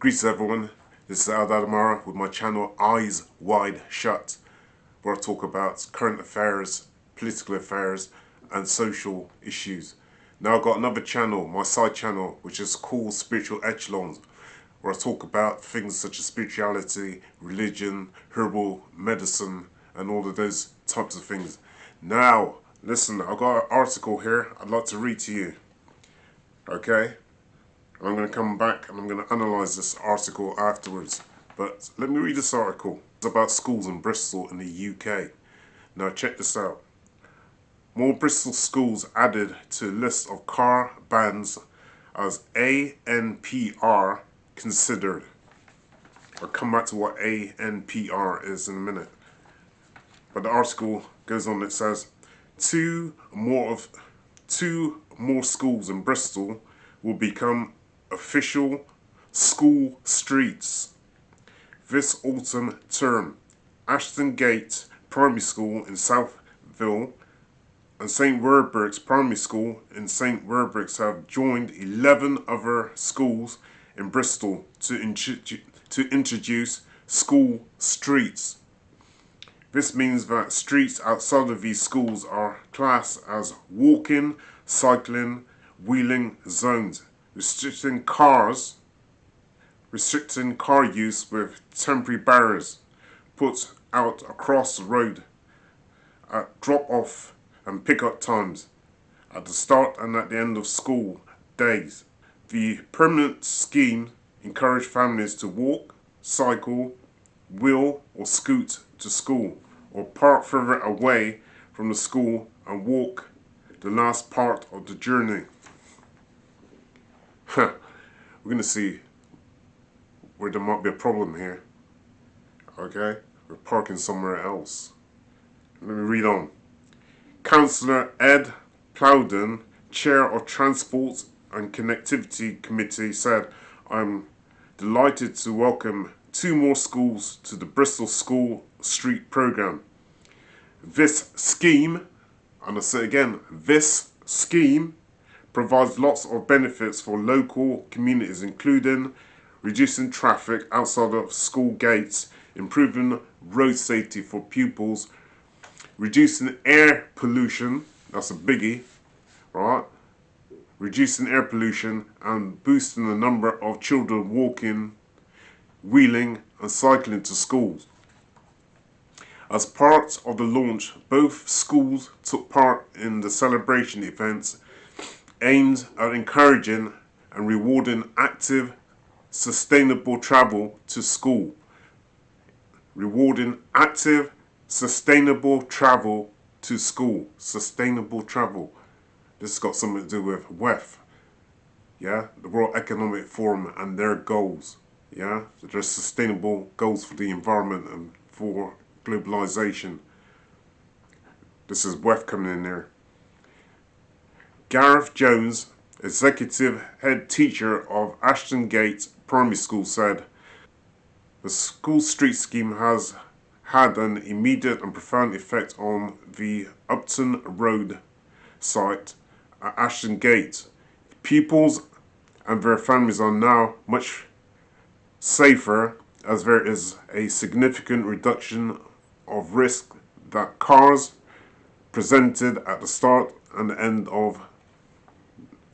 Greetings everyone, this is Eldad Amara with my channel Eyes Wide Shut, where I talk about current affairs, political affairs and social issues. Now I've got another channel, my side channel, which is called Spiritual Echelons, where I talk about things such as spirituality, religion, herbal medicine and all of those types of things. Now, listen, I've got an article here I'd like to read to you, okay? I'm going to come back and I'm going to analyse this article afterwards. But let me read this article. It's about schools in Bristol in the UK. Now check this out. More Bristol schools added to list of car bans as ANPR considered. I'll come back to what ANPR is in a minute. But the article goes on, it says, two more schools in Bristol will become official school streets this autumn term. Ashton Gate Primary School in Southville and St Werburgh's Primary School in St Werburgh's have joined 11 other schools in Bristol to introduce school streets. This means that streets outside of these schools are classed as walking, cycling, wheeling zones, restricting car use with temporary barriers put out across the road at drop-off and pick-up times at the start and at the end of school days. The permanent scheme encouraged families to walk, cycle, wheel or scoot to school, or park further away from the school and walk the last part of the journey. We're going to see where there might be a problem here. Okay? We're parking somewhere else. Let me read on. Councillor Ed Plowden, Chair of Transport and Connectivity Committee, said, "I'm delighted to welcome two more schools to the Bristol School Street programme. This scheme," and I say again, this scheme provides lots of benefits for local communities, including reducing traffic outside of school gates, improving road safety for pupils, reducing air pollution, that's a biggie, right? Reducing air pollution and boosting the number of children walking, wheeling and cycling to schools. As part of the launch, both schools took part in the celebration events aimed at encouraging and rewarding active, sustainable travel to school. Rewarding active, sustainable travel to school. Sustainable travel. This has got something to do with WEF. Yeah? The World Economic Forum and their goals. Yeah? So there's sustainable goals for the environment and for globalization. This is WEF coming in there. Gareth Jones, executive head teacher of Ashton Gate Primary School, said, "The school street scheme has had an immediate and profound effect on the Upton Road site at Ashton Gate. Pupils and their families are now much safer as there is a significant reduction of risk that cars presented at the start and the end of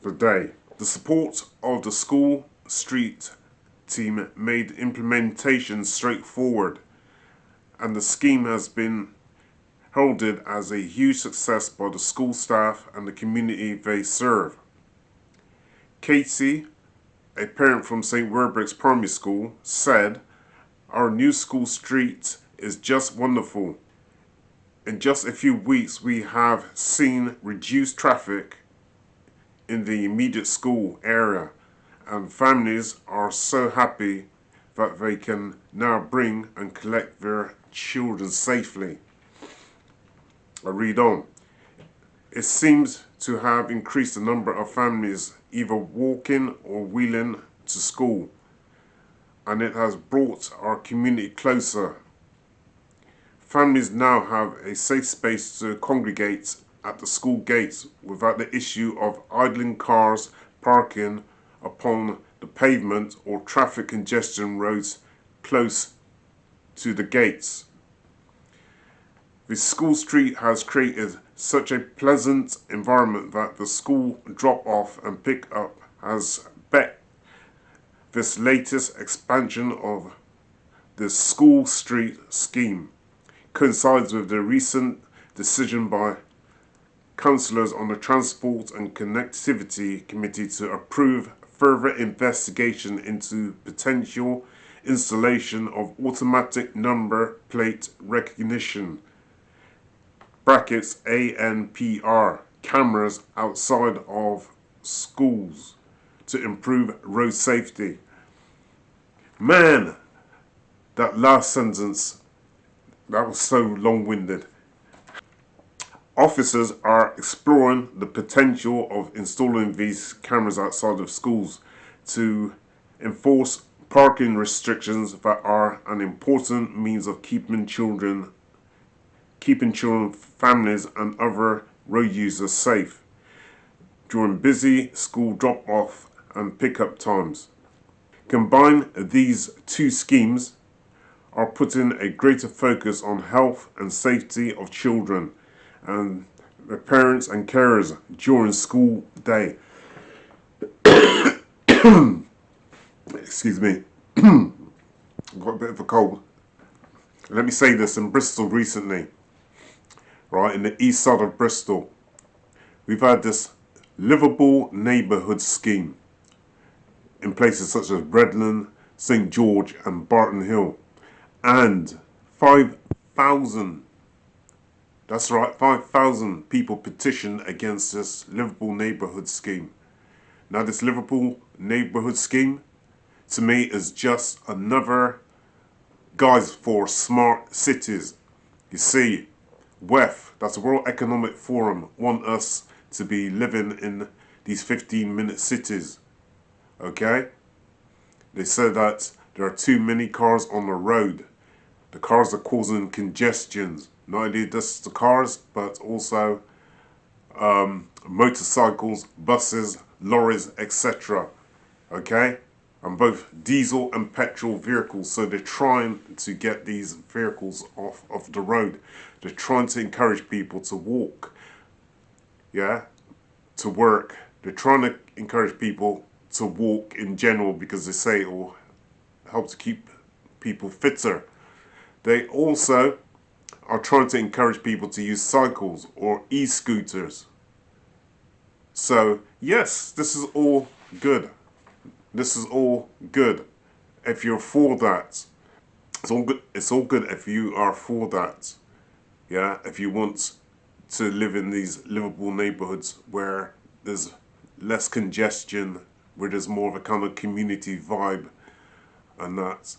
the day." The support of the school street team made implementation straightforward, and the scheme has been heralded as a huge success by the school staff and the community they serve. Katie, a parent from St Werburgh's Primary School, said, "Our new school street is just wonderful. In just a few weeks we have seen reduced traffic in the immediate school area, and families are so happy that they can now bring and collect their children safely." I read on. "It seems to have increased the number of families either walking or wheeling to school, and it has brought our community closer. Families now have a safe space to congregate at the school gates without the issue of idling cars parking upon the pavement or traffic congestion roads close to the gates. The school street has created such a pleasant environment that the school drop-off and pick-up has bet. This latest expansion of the school street scheme coincides with the recent decision by councillors on the Transport and Connectivity Committee to approve further investigation into potential installation of automatic number plate recognition (ANPR) cameras outside of schools to improve road safety. Man, that last sentence, that was so long-winded. Officers are exploring the potential of installing these cameras outside of schools to enforce parking restrictions that are an important means of keeping children, families and other road users safe during busy school drop-off and pick-up times. Combine these two schemes are putting a greater focus on health and safety of children and their parents and carers during school day. Excuse me. I've got a bit of a cold. Let me say this, in Bristol recently, right, in the east side of Bristol, we've had this livable neighbourhood scheme in places such as Redland, St George and Barton Hill. And 5,000, that's right, 5,000 people petitioned against this livable neighbourhood scheme. Now this livable neighbourhood scheme, to me, is just another guise for smart cities. You see, WEF, that's the World Economic Forum, want us to be living in these 15-minute cities. Okay? They said that there are too many cars on the road. The cars are causing congestions. Not only just the cars, but also motorcycles, buses, lorries, etc. Okay? And both diesel and petrol vehicles. So they're trying to get these vehicles off of the road. They're trying to encourage people to walk. Yeah? To work. They're trying to encourage people to walk in general because they say it will help to keep people fitter. They also are trying to encourage people to use cycles or e-scooters. So yes, this is all good. This is all good if you're for that. It's all good. It's all good if you are for that. Yeah, if you want to live in these livable neighborhoods where there's less congestion, where there's more of a kind of community vibe and that.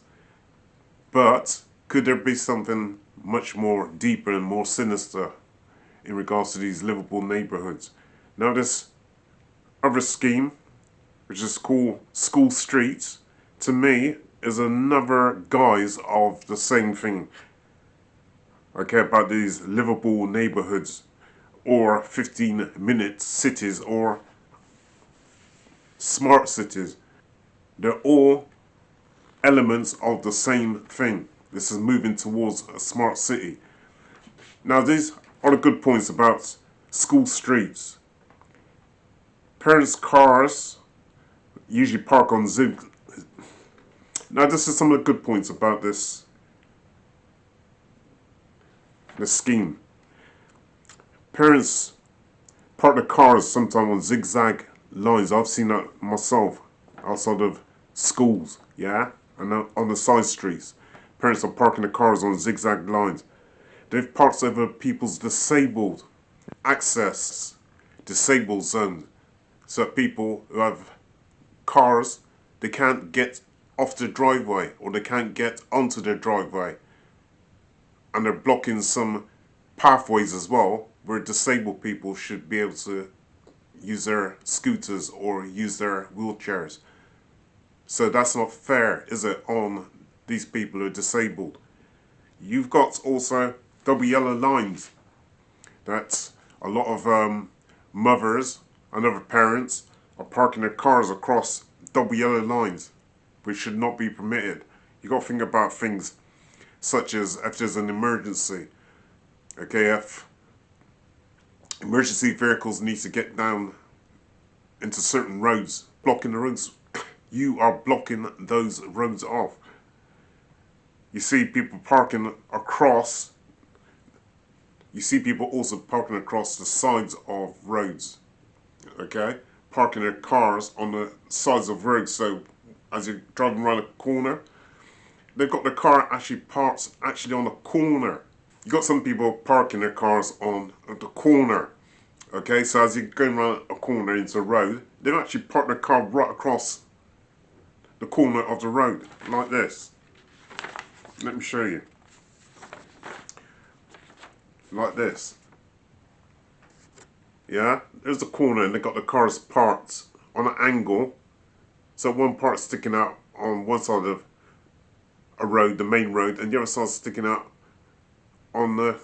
But could there be something much more deeper and more sinister in regards to these livable neighborhoods? Now this other scheme, which is called School Streets, to me is another guise of the same thing. Okay, about these livable neighborhoods or 15-minute cities or smart cities. They're all elements of the same thing. This is moving towards a smart city. Now these are the good points about school streets. Parents' cars usually park on zig. Now this is some of the good points about this scheme. Parents park their cars sometimes on zigzag lines. I've seen that myself outside of schools, yeah, and on the side streets. Parents are parking their cars on zigzag lines. They've parked over people's disabled access, disabled zones, so people who have cars, they can't get off the driveway or they can't get onto their driveway, and they're blocking some pathways as well where disabled people should be able to use their scooters or use their wheelchairs. So that's not fair, is it, on these people who are disabled? You've got also double yellow lines that a lot of mothers and other parents are parking their cars across double yellow lines, which should not be permitted. You got to think about things such as if there's an emergency. Okay, if emergency vehicles need to get down into certain roads, blocking the roads, you are blocking those roads off. You see people parking across. You see people also parking across the sides of roads. Okay, parking their cars on the sides of roads. So as you're driving around a corner, they've got their car actually parked actually on the corner. You got some people parking their cars on the corner. Okay, so as you're going around a corner into a road, they've actually parked their car right across the corner of the road, like this. Let me show you. Like this. Yeah, there's the corner and they've got the cars parked on an angle. So one part's sticking out on one side of a road, the main road, and the other side's sticking out on the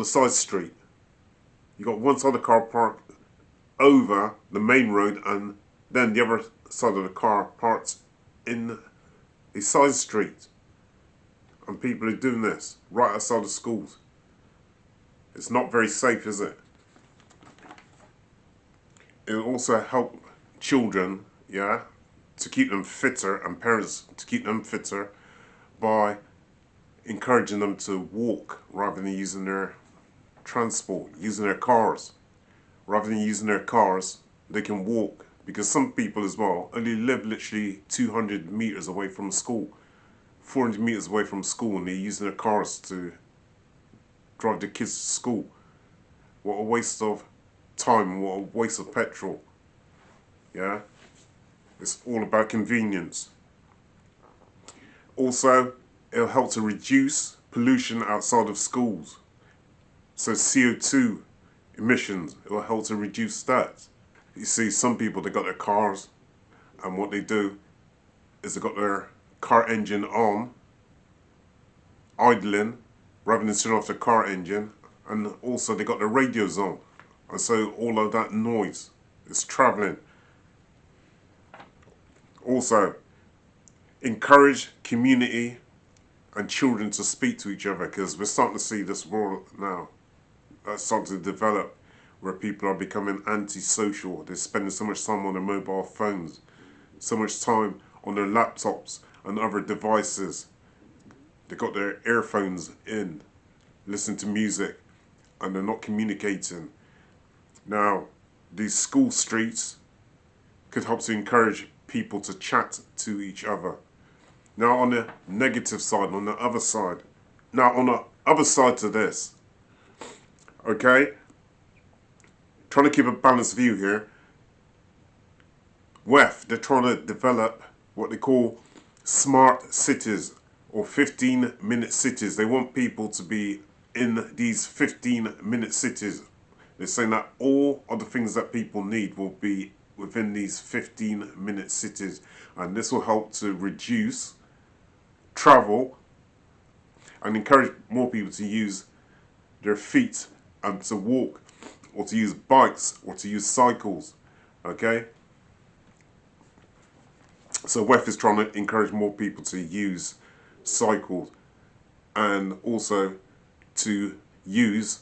side street. You got one side of the car parked over the main road, and then the other side of the car parked in a side street. And people are doing this right outside of schools. It's not very safe, is it? It will also help children, yeah, to keep them fitter, and parents to keep them fitter by encouraging them to walk rather than using their transport, using their cars. Rather than using their cars, they can walk, because some people as well only live literally 200 meters away from school, 400 meters away from school, and they're using their cars to drive their kids to school. What a waste of time, what a waste of petrol. Yeah, it's all about convenience. Also, it'll help to reduce pollution outside of schools. So CO2 emissions, it will help to reduce that. You see, some people, they got their cars, and what they do is they got their car engine on, idling, rather than turn off the car engine, and also they got their radios on, and so all of that noise is traveling. Also, encourage community and children to speak to each other, because we're starting to see this world now that's starting to develop where people are becoming antisocial. They're spending so much time on their mobile phones, so much time on their laptops and other devices. They've got their earphones in, listening to music, and they're not communicating. Now, these school streets could help to encourage people to chat to each other. Now, on the negative side, on the other side, now on the other side to this, okay, trying to keep a balanced view here. WEF, they're trying to develop what they call smart cities, or 15-minute cities. They want people to be in these 15-minute cities. They're saying that all of the things that people need will be within these 15-minute cities, and this will help to reduce travel and encourage more people to use their feet and to walk, or to use bikes, or to use cycles. Okay, so WEF is trying to encourage more people to use cycles, and also to use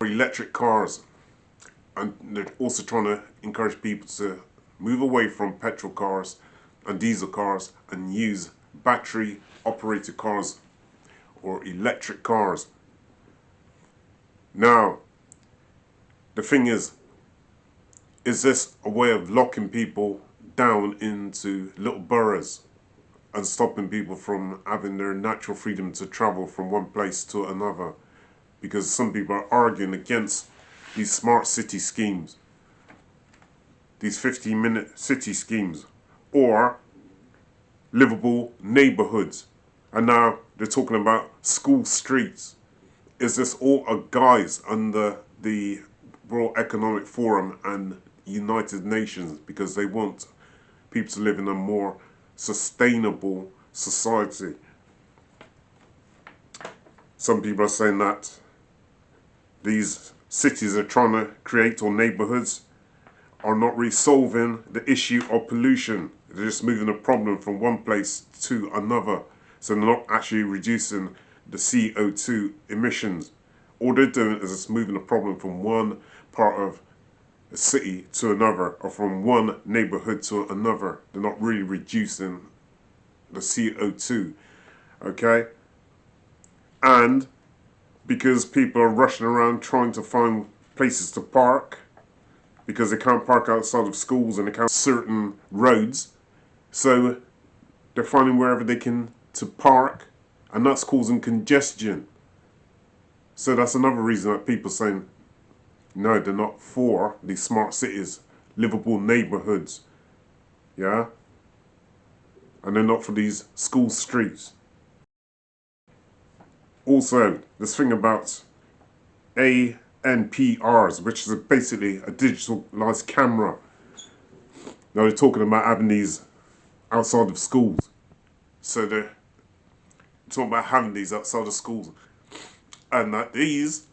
electric cars, and they're also trying to encourage people to move away from petrol cars and diesel cars and use battery operated cars or electric cars. Now, the thing is this a way of locking people down into little boroughs and stopping people from having their natural freedom to travel from one place to another? Because some people are arguing against these smart city schemes, these 15-minute city schemes, or livable neighborhoods. And now they're talking about school streets. Is this all a guise under the World Economic Forum and United Nations, because they want people to live in a more sustainable society? Some people are saying that these cities are trying to create, or neighborhoods are not resolving the issue of pollution. They're just moving the problem from one place to another. So they're not actually reducing the CO2 emissions. All they're doing is just moving the problem from one part of a city to another, or from one neighborhood to another. They're not really reducing the CO2, okay? And because people are rushing around trying to find places to park, because they can't park outside of schools and they can't certain roads, so they're finding wherever they can to park, and that's causing congestion. So that's another reason that people are saying no, they're not for these smart cities, livable neighborhoods, yeah, and they're not for these school streets. Also, this thing about ANPRs, which is basically a digitalized camera. Now they're talking about having these outside of schools. So they're talking about having these outside of schools. And that these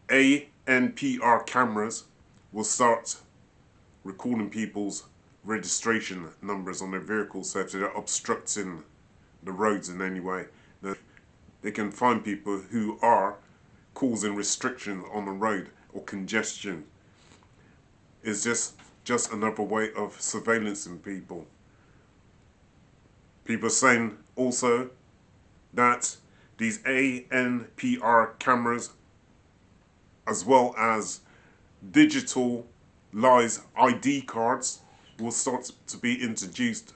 ANPR cameras will start recording people's registration numbers on their vehicles. So if they're obstructing the roads in any way, they can find people who are causing restrictions on the road or congestion. It's just another way of surveillancing people. People are saying also that these ANPR cameras, as well as digital lies ID cards, will start to be introduced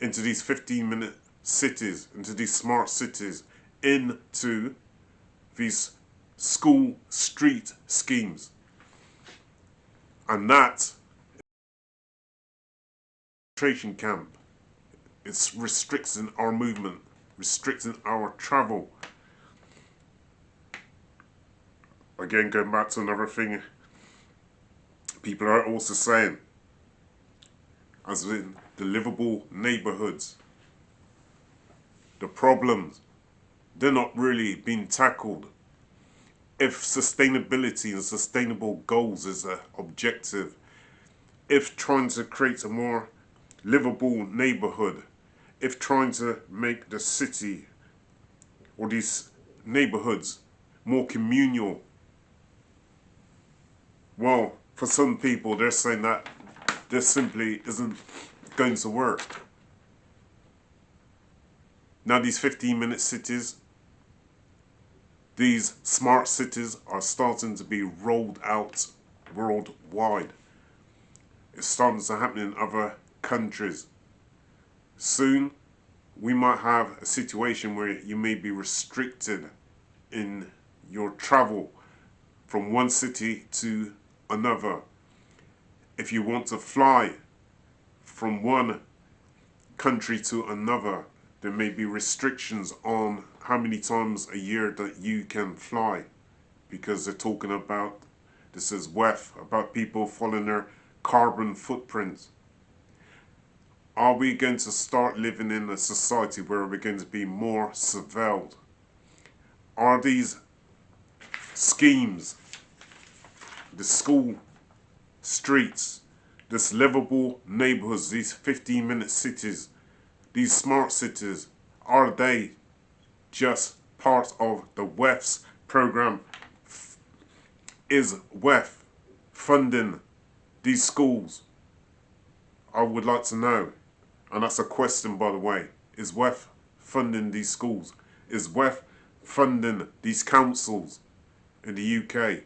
into these 15-minute cities, into these smart cities, into these school street schemes. And that concentration camp, it's restricting our movement, restricting our travel. Again, going back to another thing, people are also saying, as in the livable neighborhoods, the problems, they're not really being tackled. If sustainability and sustainable goals is an objective, if trying to create a more livable neighborhood, if trying to make the city or these neighborhoods more communal, well, for some people they're saying that this simply isn't going to work. Now these 15-minute cities, these smart cities are starting to be rolled out worldwide. It's starting to happen in other countries. Soon, we might have a situation where you may be restricted in your travel from one city to another. If you want to fly from one country to another, there may be restrictions on how many times a year that you can fly, because they're talking about, this is WEF, about people following their carbon footprints. Are we going to start living in a society where we're going to be more surveilled? Are these schemes, the school streets, this livable neighborhoods, these 15-minute cities, these smart cities, are they just part of the WEF's program? Is WEF funding these schools? I would like to know. And that's a question, by the way. Is WEF funding these schools? Is WEF funding these councils in the UK?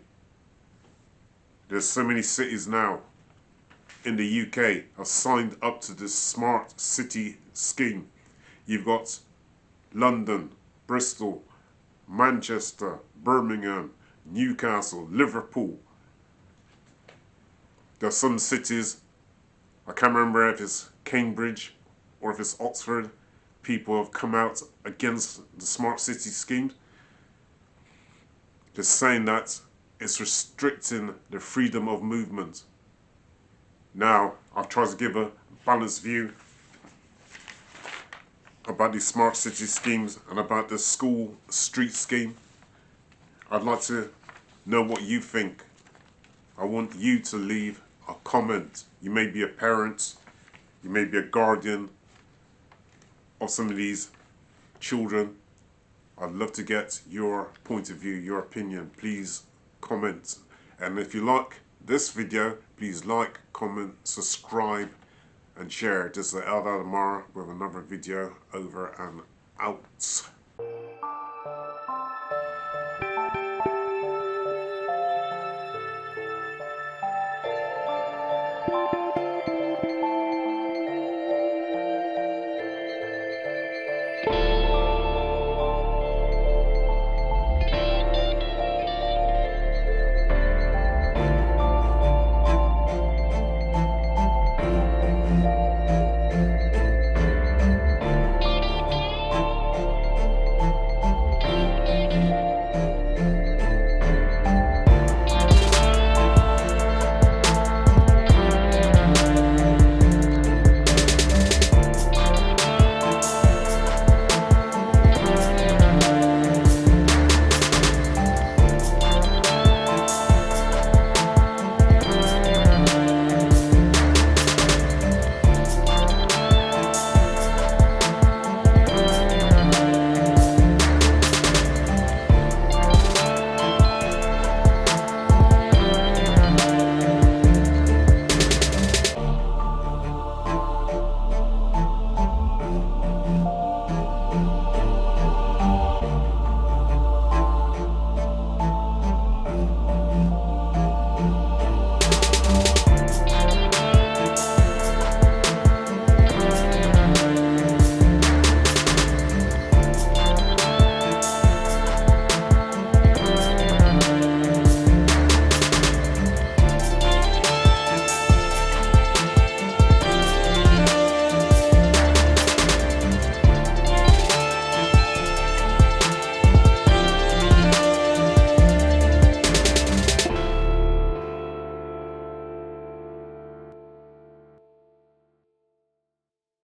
There's so many cities now in the UK have signed up to this smart city scheme. You've got London, Bristol, Manchester, Birmingham, Newcastle, Liverpool. There are some cities, I can't remember if it's Cambridge or if it's Oxford, people have come out against the smart city scheme. They're saying that it's restricting the freedom of movement. Now, I've tried to give a balanced view about these smart city schemes and about the school street scheme. I'd like to know what you think I want you to leave a comment. You may be a parent, you may be a guardian of some of these children. I'd love to get your point of view, your opinion. Please comment. And if you like this video, please like, comment, subscribe, and share. This is Eldad Amara with another video. Over and out.